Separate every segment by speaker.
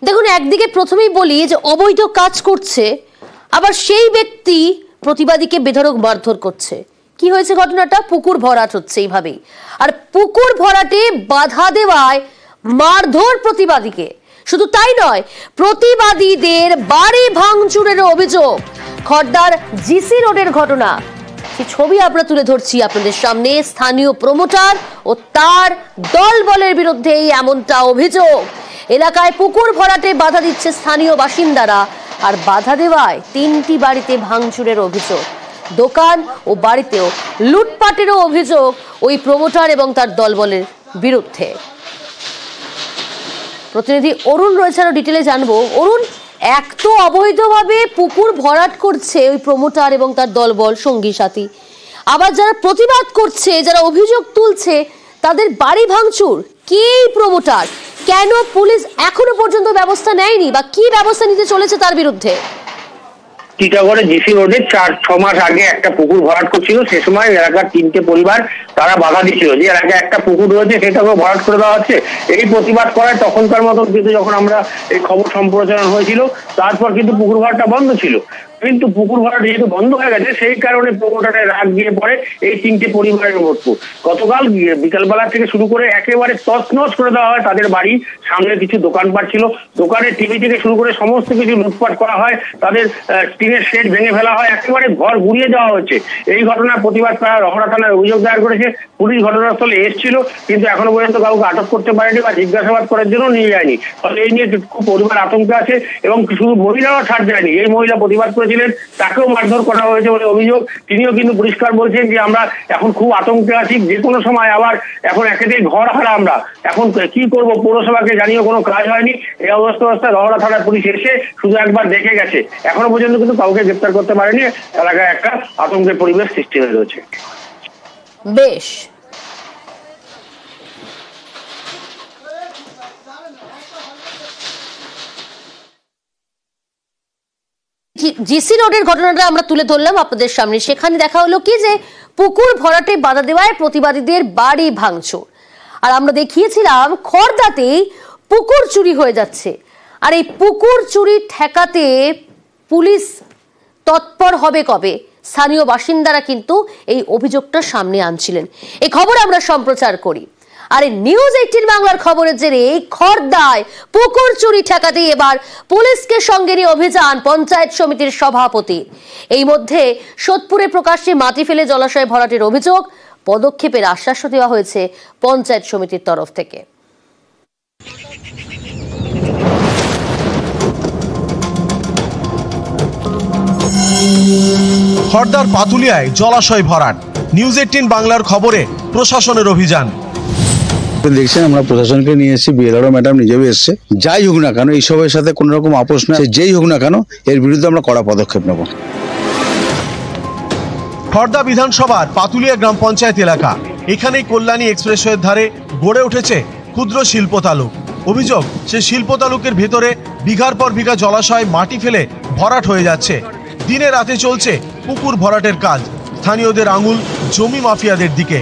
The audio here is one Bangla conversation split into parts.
Speaker 1: দেখুন, একদিকে প্রথমেই বলি যে অবৈধ কাজ করছে, আবার সেই ব্যক্তি প্রতিবাদীকে বেধড়ক মারধর করছে। কি হয়েছে ঘটনাটা? পুকুর ভরাট হচ্ছে এইভাবেই, আর পুকুর ভরাটে বাধা দেওয়ায় মারধর প্রতিবাদীকে। শুধু তাই নয়, প্রতিবাদীদের বাড়ি ভাঙচুরের অভিযোগ। খড়দার জিসি রোডের ঘটনা, সেই ছবি আমরা তুলে ধরছি আপনাদের সামনে। স্থানীয় প্রমোটার ও তার দলবলের বিরুদ্ধে এমনটা অভিযোগ। এলাকায় পুকুর ভরাটে বাধা দিচ্ছে স্থানীয় বাসিন্দারা, আর বাধা দেওয়ায় 3টি বাড়িতে ভাঙচুরের অভিযোগ। দোকান ও বাড়িতেও লুটপাটেরও অভিযোগ ওই প্রমোটার এবং তার দলবলের বিরুদ্ধে। প্রতিনিধি অরুণ রয়েছে, আরো ডিটেলে জানবো। অরুণ, এক তো অবৈধভাবে পুকুর ভরাট করছে ওই প্রমোটার এবং তার দলবল সঙ্গী সাথী, আবার যারা প্রতিবাদ করছে, যারা অভিযোগ তুলছে, তাদের বাড়ি ভাঙচুর। কে প্রমোটার? কেন পুলিশ এখনো পর্যন্ত ব্যবস্থা নেয়নি, বা কি ব্যবস্থা নিতে চলেছে তার বিরুদ্ধে?
Speaker 2: টিটাগড়ে জিসি রোডে 4-6 মাস আগে একটা পুকুর ভরাট করছিল। সে সময় এলাকার 3টে পরিবার তারা বাধা দিচ্ছিল যে এলাকায় একটা পুকুর রয়েছে, সেটাকে ভরাট করে দেওয়া হচ্ছে। এই প্রতিবাদ করায় তখনকার মতন কিন্তু যখন আমরা এই খবর সম্প্রচারণ হয়েছিল, তারপর কিন্তু পুকুর ভরাটটা বন্ধ ছিল। কিন্তু পুকুর ভরাট যেহেতু বন্ধ হয়ে গেছে, সেই কারণে প্রমোটারের রাগ দিয়ে পড়ে এই 3টে পরিবারের উপর। গতকাল বিকালবেলা থেকে শুরু করে একেবারে তছনছ করে দেওয়া হয় তাদের বাড়ি। সামনে কিছু দোকানপাট ছিল, দোকানের টিভি থেকে শুরু করে সমস্ত কিছু লুটপাট করা হয়। তাদের টিনের শেড ভেঙে ফেলা হয়, একেবারে ঘর গুড়িয়ে দেওয়া হচ্ছে। এই ঘটনার প্রতিবাদ করা রহড়া থানায় অভিযোগ দায়ের করেছে। পুলিশ ঘটনাস্থলে এসেছিল, কিন্তু এখনো পর্যন্ত কাউকে আটক করতে পারেনি বা জিজ্ঞাসাবাদ করার জন্য নিয়ে যায়নি। ফলে এই নিয়ে খুব পরিবার আতঙ্কে আছে, এবং শুধু মহিলারাও ছাড় যায়নি। এই মহিলা প্রতিবাদ করেছিলেন, তাকেও মারধর করা হয়েছে বলে অভিযোগ। তিনিও কিন্তু পরিষ্কার বলছেন যে আমরা এখন খুব আতঙ্কে আছি, যে কোনো সময় আবার এখন একেতেই ঘর হারা আমরা, এখন কি করব, পৌরসভাকে জানিয়ে কোনো কাজ হয়নি। এই অবস্থায় রহড়া থানার পুলিশ এসে শুধু একবার দেখে গেছে, এখনো পর্যন্ত কিন্তু কাউকে গ্রেপ্তার করতে পারেনি। এলাকায় একটা আতঙ্কের পরিবেশ সৃষ্টি হয়ে রয়েছে।
Speaker 1: বেশ, জিসি রোডের ঘটনাটা আমরা তুলে ধরলাম আপনাদের সামনে। সেখানে দেখা হলো কি যে পুকুর ভরাটে বাধা দেওয়ায় প্রতিবাদীদের বাড়ি ভাঙচুর। আর আমরা দেখিয়েছিলাম খড়দাতেই পুকুর চুরি হয়ে যাচ্ছে, আর এই পুকুর চুরি ঠেকাতে পুলিশ তৎপর হবে কবে? স্থানীয় বাসিন্দারা কিন্তু এই অভিযোগটা সামনে আনছিলেন। এই খবর আমরা সম্প্রচার করি। আর নিউজ 18 বাংলার খবরের জেরে খড়দায় পুকুর চুরি ঠেকাতে এবার পুলিশকে সঙ্গে নিয়ে অভিযান পঞ্চায়েত সমিতির সভাপতি। এই মধ্যে সোদপুরে প্রকাশ্যে মাটি ফেলে জলাশয় ভরাটের অভিযোগ, পদক্ষেপের আশ্বাসও দেওয়া হয়েছে পঞ্চায়েত সমিতির তরফ থেকে।
Speaker 3: খড়দার পাতুলিয়ায় জলাশয় ভরাট, নিউজ 18 বাংলার খবরে প্রশাসনের অভিযান।
Speaker 4: দেখছেন, আমরা প্রশাসনকে নিয়ে এসেছি, বিএলআরও ম্যাডাম নিজেও এসছে। যাই হোক না কেন, এইসবের সাথে কোনো রকম আপোষ না, যেই হোক না কেন এর বিরুদ্ধে আমরা কড়া পদক্ষেপ নেব।
Speaker 3: খড়দা বিধানসভার পাতুলিয়া গ্রাম পঞ্চায়েত এলাকা, এখানেই কল্যাণী এক্সপ্রেসওয়ের ধারে গড়ে উঠেছে ক্ষুদ্র শিল্প তালুক। অভিযোগ, সে শিল্প তালুকের ভেতরে বিঘার পর বিঘা জলাশয় মাটি ফেলে ভরাট হয়ে যাচ্ছে। দিনে রাতে চলছে পুকুর ভরাটের কাজ। স্থানীয়দের আঙুল জমি মাফিয়াদের দিকে।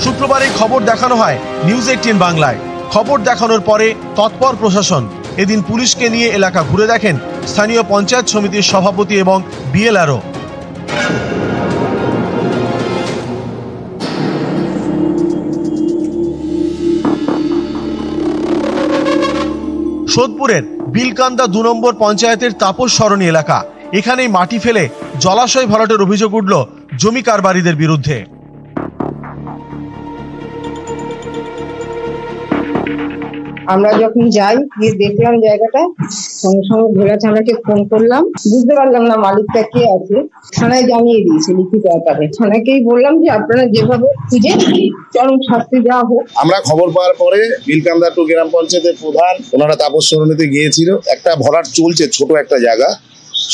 Speaker 3: শুক্রবার এই খবর দেখানো হয় নিউজ 18 বাংলায়। খবর দেখানোর পরে তৎপর প্রশাসন। এদিন পুলিশকে নিয়ে এলাকা ঘুরে দেখেন স্থানীয় পঞ্চায়েত সমিতির সভাপতি এবং বিএলআরও। সোদপুরের বিলকান্দা 2 নম্বর পঞ্চায়েতের তাপস সরণী এলাকা, এখানেই মাটি ফেলে জলাশয় ভরাটের অভিযোগ উঠল জমি কারবারিদের বিরুদ্ধে।
Speaker 5: আমরা যখন যাই গিয়ে দেখলাম জায়গাটা, সঙ্গে সঙ্গে ঘোরা থানাকে ফোন করলাম, বুঝতে পারলাম না মালিকটা কে আছে। থানায় জানিয়ে দিয়েছে লিখিত আকারে। থানাকেই বললাম যে আপনারা যেভাবে খুঁজে চরম শাস্তি দেওয়া হোক।
Speaker 6: আমরা খবর পাওয়ার পরে বিলকান্দা 2 গ্রাম পঞ্চায়েতের প্রধান ওনারা তাপস সরণিতে গিয়েছিল। একটা ভরাট চলছে, ছোট একটা জায়গা,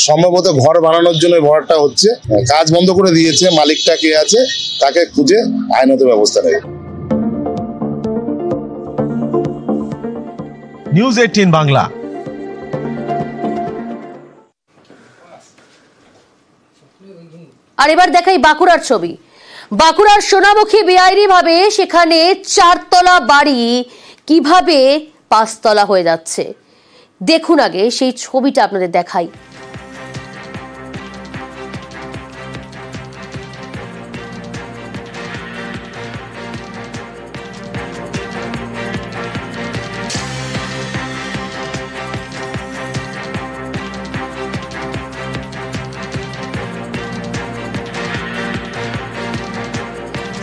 Speaker 6: সম্ভবত ঘর বানানোর জন্য ভরাটটা হচ্ছে। কাজ বন্ধ করে দিয়েছে, মালিকটা কে আছে তাকে খুঁজে আইনত ব্যবস্থা নেবে।
Speaker 3: নিউজ 18 বাংলা।
Speaker 1: আর এবার দেখাই বাঁকুড়ার ছবি। বাঁকুড়ার সোনামুখী বেআইনি ভাবে সেখানে 4তলা বাড়ি কিভাবে 5তলা হয়ে যাচ্ছে, দেখুন আগে সেই ছবিটা আপনাদের দেখাই।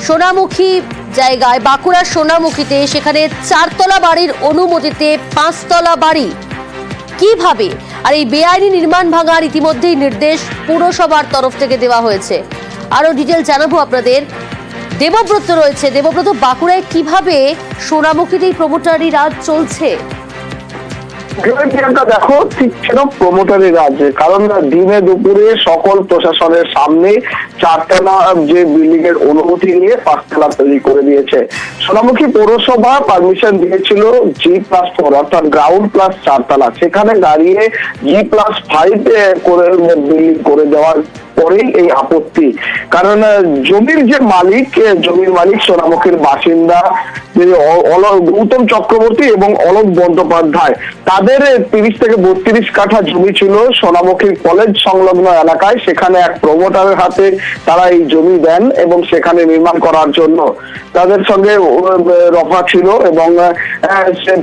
Speaker 1: সোনামুখী জায়গায়, বাঁকুড়ার সোনামুখীতে সেখানে 4তলা বাড়ির অনুমতিতে 5তলা বাড়ি কিভাবে, আর এই বেআইনি নির্মাণ ভাঙার ইতিমধ্যেই নির্দেশ পুরসভার তরফ থেকে দেওয়া হয়েছে। আরো ডিটেল জানাবো আপনাদের। দেবব্রত রয়েছে। দেবব্রত, বাঁকুড়ায় কিভাবে সোনামুখীতে এই প্রমোটারি রাজ চলছে?
Speaker 2: দেখো, ঠিক ছিল প্রমোটারি রাজ্যে, কারণ দিনে দুপুরে সকল প্রশাসনের সামনে 4তলা যে বিল্ডিং এর অনুমতি নিয়ে 5তলা তৈরি করে দিয়েছে। সোনামুখী পৌরসভা পারমিশন দিয়েছিল G+4 অর্থাৎ গ্রাউন্ড প্লাস 4তলা, সেখানে দাঁড়িয়ে G+5 করে বিল্ডিং করে দেওয়ার পরেই এই আপত্তি। কারণ জমির মালিক সোনামুখীর বাসিন্দা গৌতম চক্রবর্তী এবং অলোক বন্দ্যোপাধ্যায়, তাদের 30 থেকে 32 কাঠা জমি ছিল সোনামুখী কলেজ সংলগ্ন এলাকায়। সেখানে এক প্রমোটারের হাতে তারা এই জমি দেন এবং সেখানে নির্মাণ করার জন্য তাদের সঙ্গে রফা ছিল এবং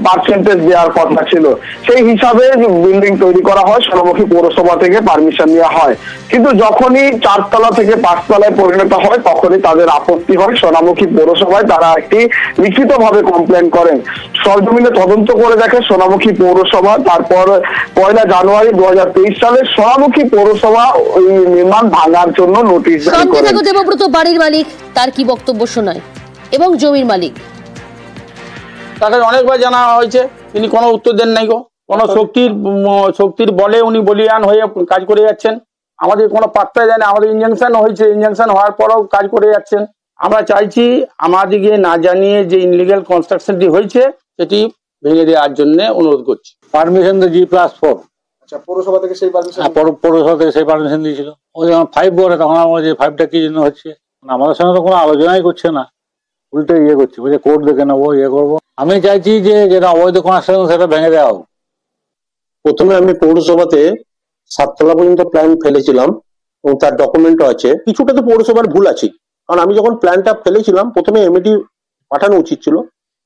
Speaker 2: পার্সেন্টেজ দেওয়ার কথা ছিল। সেই হিসাবে বিল্ডিং তৈরি করা হয়, সোনামুখী পৌরসভা থেকে পারমিশন নেওয়া হয়। কিন্তু যখনই 4তলা থেকে 5তলায় পরিণত হয় তখনই তাদের আপত্তি হয়। সোনামুখী পৌরসভায় তারা একটি লিখিতভাবে কমপ্লেন করেন। সরজমিনে তদন্ত করে দেখে সোনামুখী পৌরসভা। তারপর 1 জানুয়ারি 2023 সালে সোনামুখী পৌরসভা ওই নির্মাণ ভাঙার জন্য নোটিশ জারি করে।
Speaker 1: দেবব্রত, বাড়ির মালিক তার কি বক্তব্য শোনায় এবং জমির মালিক
Speaker 7: তাকে অনেকবার জানা হয়েছে, তিনি কোনো উত্তর দেন নাই গো। কোন শক্তির বলে উনি বলিয়ান হয়ে কাজ করে যাচ্ছেন, আমাদের কোনো পাত্তা দেয় না। আমাদের ইনজাংশন হয়েছে, ইনজাংশন হওয়ার পরেও কাজ করে যাচ্ছেন। আমরা চাইছি আমাদেরকে না জানিয়ে যে ইনলিগাল কনস্ট্রাকশনটি হয়েছে সেটি ভেঙে দেওয়ার জন্য অনুরোধ করছি।
Speaker 8: পারমিশন তো G+4।
Speaker 3: আচ্ছা, পৌরসভা থেকে সেই পারমিশন
Speaker 8: পৌরসভা থেকে সেই পারমিশন দিয়েছিল। ওই যখন 5 বলে তখন আমরা যে 5টা কি জন্য হচ্ছে, আমাদের সঙ্গে তো কোনো আলোচনাই করছে না, উল্টে করছে, বলছে কোর্ট দেখে নেবো, করবো। আমি চাইছি যে যেটা অবৈধ কনস্ট্রাকশন সেটা ভেঙে দেওয়া হোক।
Speaker 9: প্রথমে আমি পৌরসভাতে 7তলা পর্যন্ত প্ল্যান ফেলেছিলাম এবং তার ডকুমেন্টও আছে। কিছুটা তো পৌরসভার ভুল আছে, কারণ আমি যখন প্ল্যানটা ফেলেছিলাম প্রথমে এমইডি পাঠানো উচিত ছিল,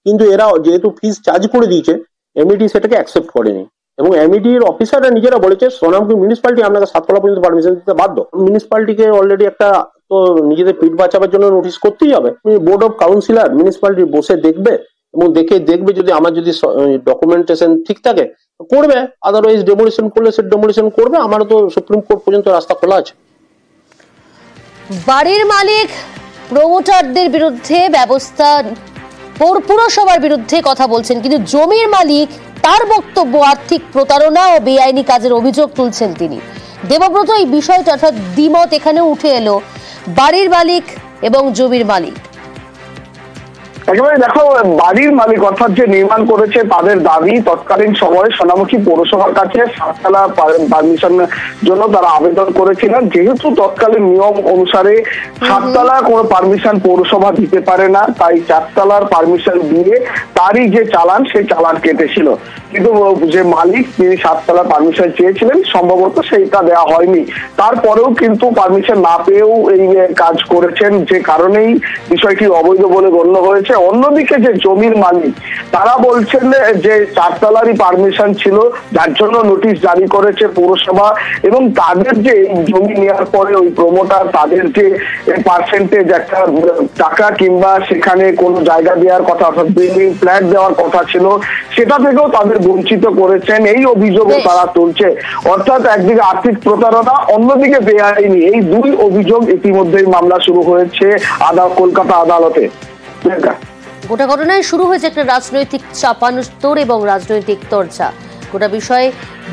Speaker 9: কিন্তু এরা যেহেতু ফিস চার্জ করে দিয়েছে এমইডি সেটাকে অ্যাকসেপ্ট করেনি এবং এমইডির অফিসাররা নিজেরা বলেছে সোনামুখী মিউনিসিপ্যালিটি আপনাকে 7তলা পর্যন্ত পারমিশন দিতে বাধ্য। মিউনিসিপ্যালিটিকে অলরেডি একটা তো নিজেদের পিঠ বাঁচাবার জন্য নোটিশ করতেই হবে। বোর্ড অফ কাউন্সিলর মিউনিসিপ্যালিটি বসে দেখবে এবং দেখবে যদি আমার যদি ডকুমেন্টেশন ঠিক থাকে করবে, আদারওয়াইজ ডেমোলিশন করলে সে ডেমোলিশন করবে। আমারও তো সুপ্রিম কোর্ট পর্যন্ত রাস্তা খোলা আছে।
Speaker 1: বাড়ির মালিক প্রমোটারদের বিরুদ্ধে ব্যবস্থা, পুরসভার বিরুদ্ধে কথা বলছেন, কিন্তু জমির মালিক তার বক্তব্য আর্থিক প্রতারণা ও বেআইনি কাজের অভিযোগ তুলছেন তিনি। দেবব্রত, এই বিষয়টা অর্থাৎ দ্বিমত এখানে উঠে এলো বাড়ির মালিক এবং জমির মালিক।
Speaker 2: একেবারে দেখো, বাড়ির মালিক অর্থাৎ যে নির্মাণ করেছে তাদের দাবি তৎকালীন সময়ে সোনামুখী পৌরসভার কাছে 7তলা পারমিশনের জন্য তারা আবেদন করেছিলেন। যেহেতু তৎকালীন নিয়ম অনুসারে 7তলা কোনো পারমিশন পৌরসভা দিতে পারে না, তাই 4তলার পারমিশন দিয়ে তারই যে চালান সেই চালান কেটেছিল। কিন্তু যে মালিক তিনি 7তলা পারমিশন চেয়েছিলেন, সম্ভবত সেইটা দেওয়া হয়নি। তারপরেও কিন্তু পারমিশন না পেয়েও এই কাজ করেছেন, যে কারণেই বিষয়টি অবৈধ বলে গণ্য হয়েছে। অন্যদিকে যে জমির মালিক তারা বলছেন যে 4তলারই পারমিশন ছিল, যার জন্য নোটিশ জারি করেছে পৌরসভা, এবং তাদের যে জমি নেওয়ার পরে ওই প্রমোটার তাদের যে পার্সেন্টেজ একটা টাকা কিংবা সেখানে কোনো জায়গা দেওয়ার কথা অর্থাৎ বিল্ডিং ফ্ল্যাট দেওয়ার কথা ছিল, সেটা থেকেও তাদের বঞ্চিত করেছেন, এই অভিযোগও তারা তুলছে। অর্থাৎ একদিকে আর্থিক প্রতারণা, অন্যদিকে বেআইনি, এই দুই অভিযোগ ইতিমধ্যেই মামলা শুরু হয়েছে কলকাতা আদালতে।
Speaker 1: গোটা ঘটনায় শুরু হয়েছে একটা রাজনৈতিক চাপানোতর এবং রাজনৈতিক চর্চা। গোটা বিষয়ে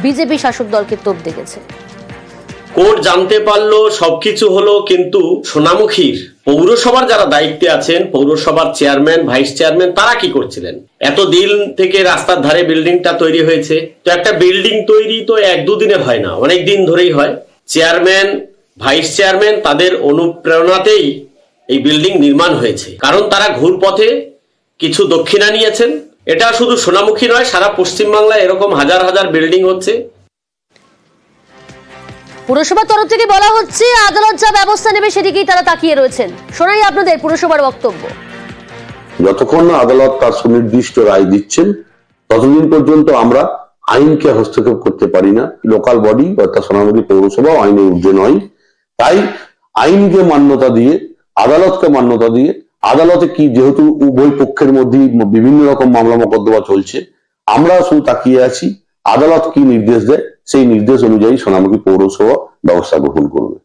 Speaker 1: বিজেপি শাসক দলকে তোপ দেখেছে।
Speaker 10: কোর্ট জানতে পারলো, সবকিছু হলো, কিন্তু সোনামুখীর পৌরসভার যারা দায়িত্বে আছেন, পৌরসভার চেয়ারম্যান, ভাইস চেয়ারম্যান, তারা কি করছিলেন? এতদিন থেকে রাস্তার ধারে বিল্ডিংটা তৈরি হয়েছে, তো একটা বিল্ডিং তৈরি তো 1-2 দিনে হয় না, অনেক দিন ধরেই হয়। চেয়ারম্যান, ভাইস চেয়ারম্যান তাদের অনুপ্রেরণাতেই এই বিল্ডিং নির্মাণ হয়েছে, কারণ তারা ঘুরপথে কিছু দক্ষিণা নিয়েছেন। এটা শুধু সোনামুখী নয়, সারা পশ্চিমবাংলায় এরকম হাজার হাজার বিল্ডিং হচ্ছে।
Speaker 1: পুরসভার তরফ থেকে বলা হচ্ছে আদালত যা ব্যবস্থা নেবে সেদিকেই তারা তাকিয়ে রয়েছেন। শোনাই আপনাদের পুরসভার বক্তব্য।
Speaker 11: যতক্ষণ না আদালত তার সুনির্দিষ্ট রায় দিচ্ছেন ততদিন পর্যন্ত আমরা আইনকে হস্তক্ষেপ করতে পারি না। লোকাল বডি অর্থাৎ সোনামুখী পৌরসভা আইনের ঊর্ধ্বে নয়, তাই আইনকে মান্যতা দিয়ে, আদালতকে মান্যতা দিয়ে, আদালতে কি যেহেতু উভয় পক্ষের মধ্যেই বিভিন্ন রকম মামলা মোকদ্দমা চলছে, আমরা শুধু তাকিয়ে আছি আদালত কি নির্দেশ দেয়, সেই নির্দেশ অনুযায়ী সোনামুখী পৌরসভা ব্যবস্থা গ্রহণ করবে।